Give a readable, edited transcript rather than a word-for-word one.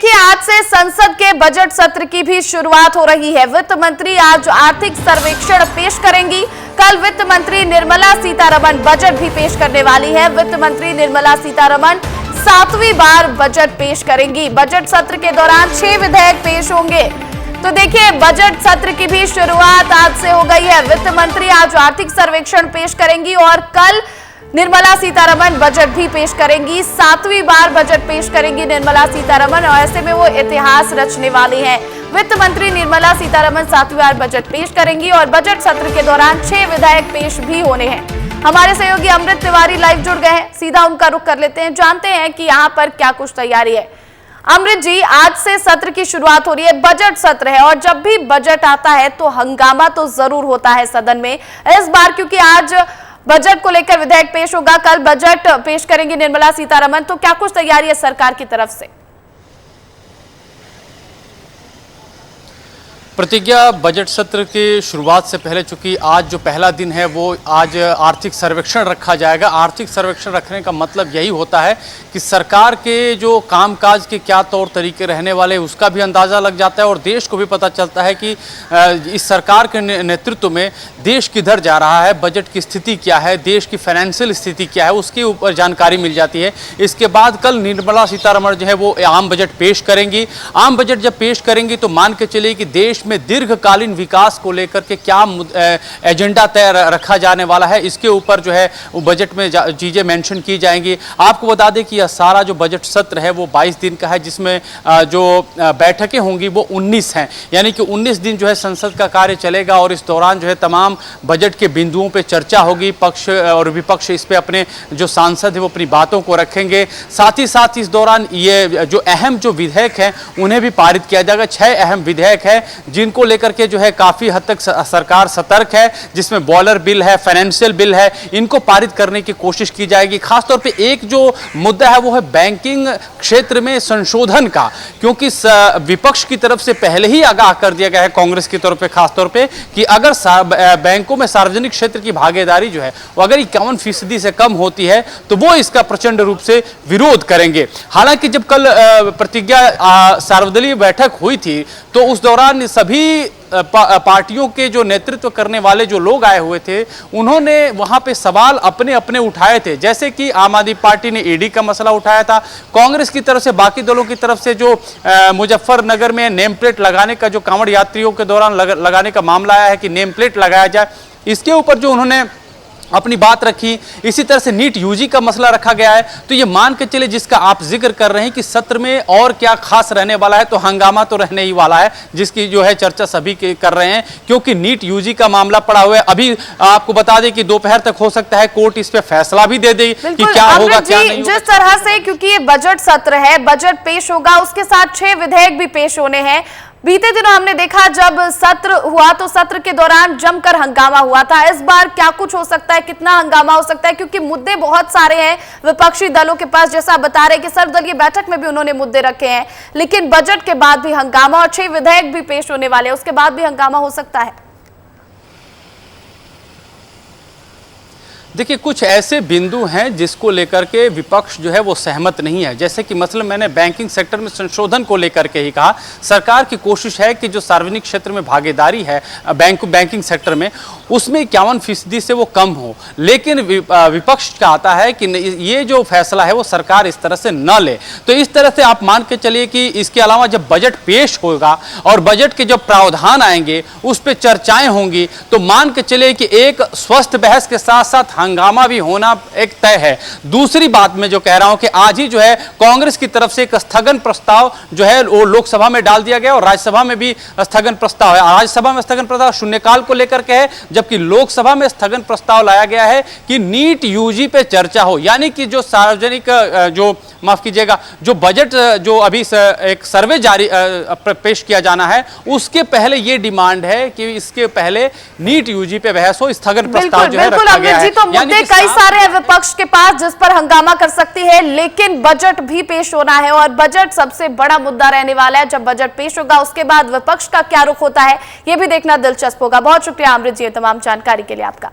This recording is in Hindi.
देखिए, आज से संसद के बजट सत्र की भी शुरुआत हो रही है। वित्त मंत्री आज आर्थिक सर्वेक्षण पेश करेंगी। कल वित्त मंत्री निर्मला सीतारमण बजट भी पेश करने वाली है। वित्त मंत्री निर्मला सीतारमण 7वीं बार बजट पेश करेंगी। बजट सत्र के दौरान 6 विधेयक पेश होंगे। तो देखिए, बजट सत्र की भी शुरुआत आज से हो गई है। वित्त मंत्री आज आर्थिक सर्वेक्षण पेश करेंगी और कल निर्मला सीतारमण बजट भी पेश करेंगी। 7वीं बार बजट पेश करेंगी निर्मला सीतारमण और ऐसे में वो इतिहास रचने वाली हैं। वित्त मंत्री निर्मला सीतारमण 7वीं बार बजट पेश करेंगी और बजट सत्र के दौरान 6 विधेयक पेश भी होने हैं। हमारे सहयोगी अमृत तिवारी लाइव जुड़ गए हैं, सीधा उनका रुख कर लेते हैं, जानते हैं कि यहाँ पर क्या कुछ तैयारी है। अमृत जी, आज से सत्र की शुरुआत हो रही है, बजट सत्र है और जब भी बजट आता है तो हंगामा तो जरूर होता है सदन में। इस बार क्योंकि आज बजट को लेकर विधेयक पेश होगा, कल बजट पेश करेंगी निर्मला सीतारमण, तो क्या कुछ तैयारी है सरकार की तरफ से? प्रतिज्ञा, बजट सत्र की शुरुआत से पहले चूंकि आज जो पहला दिन है वो आज आर्थिक सर्वेक्षण रखा जाएगा। आर्थिक सर्वेक्षण रखने का मतलब यही होता है कि सरकार के जो कामकाज के क्या तौर तरीके रहने वाले उसका भी अंदाज़ा लग जाता है और देश को भी पता चलता है कि इस सरकार के नेतृत्व में देश किधर जा रहा है, बजट की स्थिति क्या है, देश की फाइनेंशियल स्थिति क्या है, उसके ऊपर जानकारी मिल जाती है। इसके बाद कल निर्मला सीतारमण जो है वो आम बजट पेश करेंगी। आम बजट जब पेश करेंगी तो मान के चलिए कि देश में दीर्घकालीन विकास को लेकर के क्या एजेंडा तय रखा जाने वाला है, इसके ऊपर जो है वो बजट में चीजें मेंशन की जाएंगी। आपको बता दें कि यह सारा जो बजट सत्र है वो 22 दिन का है, जिसमें जो बैठकें होंगी वो 19 हैं, यानी कि 19 दिन जो है संसद का कार्य चलेगा और इस दौरान जो है तमाम बजट के बिंदुओं पे चर्चा होगी। पक्ष और विपक्ष इस पे अपने जो सांसद है वो अपनी बातों को रखेंगे। साथ ही साथ इस दौरान ये जो अहम जो विधेयक हैं उन्हें भी पारित किया जाएगा। 6 अहम विधेयक है जिनको लेकर के जो है काफी हद तक सरकार सतर्क है, जिसमें बॉयलर बिल है, फाइनेंशियल बिल है, इनको पारित करने की कोशिश की जाएगी। खासतौर पे एक जो मुद्दा है वो है बैंकिंग क्षेत्र में संशोधन का, क्योंकि विपक्ष की तरफ से पहले ही आगाह कर दिया गया है, कांग्रेस की तरफ पे खासतौर पे, कि अगर बैंकों में सार्वजनिक क्षेत्र की भागीदारी जो है वो अगर 51% से कम होती है तो वो इसका प्रचंड रूप से विरोध करेंगे। हालांकि जब कल प्रतिज्ञा सर्वदलीय बैठक हुई थी तो उस दौरान सभी पार्टियों के जो नेतृत्व करने वाले जो लोग आए हुए थे उन्होंने वहां पे सवाल अपने अपने उठाए थे। जैसे कि आम आदमी पार्टी ने ईडी का मसला उठाया था, कांग्रेस की तरफ से, बाकी दलों की तरफ से जो मुजफ्फरनगर में नेम प्लेट लगाने का, जो कांवड़ यात्रियों के दौरान लगाने का मामला आया है कि नेम प्लेट लगाया जाए, इसके ऊपर जो उन्होंने अपनी बात रखी। इसी तरह से नीट यूजी का मसला रखा गया है। तो ये मान के चले, जिसका आप जिक्र कर रहे हैं कि सत्र में और क्या खास रहने वाला है, तो हंगामा तो रहने ही वाला है, जिसकी जो है चर्चा सभी कर रहे हैं, क्योंकि नीट यूजी का मामला पड़ा हुआ है। अभी आपको बता दें कि दोपहर तक हो सकता है कोर्ट इस पे फैसला भी दे दे कि क्या होगा क्या नहीं होगा। जिस तरह से, क्योंकि ये बजट सत्र है, बजट पेश होगा, उसके साथ 6 विधेयक भी पेश होने हैं। बीते दिनों हमने देखा जब सत्र हुआ तो सत्र के दौरान जमकर हंगामा हुआ था। इस बार क्या कुछ हो सकता है, कितना हंगामा हो सकता है, क्योंकि मुद्दे बहुत सारे हैं विपक्षी दलों के पास, जैसा बता रहे कि सर्वदलीय बैठक में भी उन्होंने मुद्दे रखे हैं, लेकिन बजट के बाद भी हंगामा और 6 विधेयक भी पेश होने वाले हैं, उसके बाद भी हंगामा हो सकता है। देखिए, कुछ ऐसे बिंदु हैं जिसको लेकर के विपक्ष जो है वो सहमत नहीं है। जैसे कि मसलन मैंने बैंकिंग सेक्टर में संशोधन को लेकर के ही कहा, सरकार की कोशिश है कि जो सार्वजनिक क्षेत्र में भागीदारी है बैंकिंग सेक्टर में, उसमें 51% से वो कम हो, लेकिन विपक्ष चाहता है कि ये जो फैसला है वो सरकार इस तरह से न ले। तो इस तरह से आप मान के चलिए कि इसके अलावा जब बजट पेश होगा और बजट के जब प्रावधान आएंगे उस पर चर्चाएं होंगी, तो मान के चलिए कि एक स्वस्थ बहस के साथ साथ हंगामा भी होना एक तय है। दूसरी बात मैं जो कह रहा हूं कि आज ही जो है कांग्रेस की तरफ से एक स्थगन प्रस्ताव जो है वो लोकसभा में डाल दिया गया और राज्यसभा में भी स्थगन प्रस्ताव है। राज्यसभा में स्थगन प्रस्ताव शून्यकाल को लेकर के है, जबकि लोकसभा में स्थगन प्रस्ताव लाया गया है कि नीट यूजी पे चर्चा हो, यानी कि जो सार्वजनिक जो माफ कीजिएगा जो बजट जो अभी एक सर्वे जारी पेश किया जाना है, उसके पहले ये डिमांड है कि इसके पहले नीट यूजी पे बहस हो। स्थगन प्रस्ताव जो है रखा गया है। तो मुद्दे कई सारे हैं विपक्ष के पास जिस पर हंगामा कर सकती है, लेकिन बजट भी पेश होना है और बजट सबसे बड़ा मुद्दा रहने वाला है। जब बजट पेश होगा उसके बाद विपक्ष का क्या रुख होता है, यह भी देखना दिलचस्प होगा। बहुत शुक्रिया अमृत जी तमाम जानकारी के लिए आपका।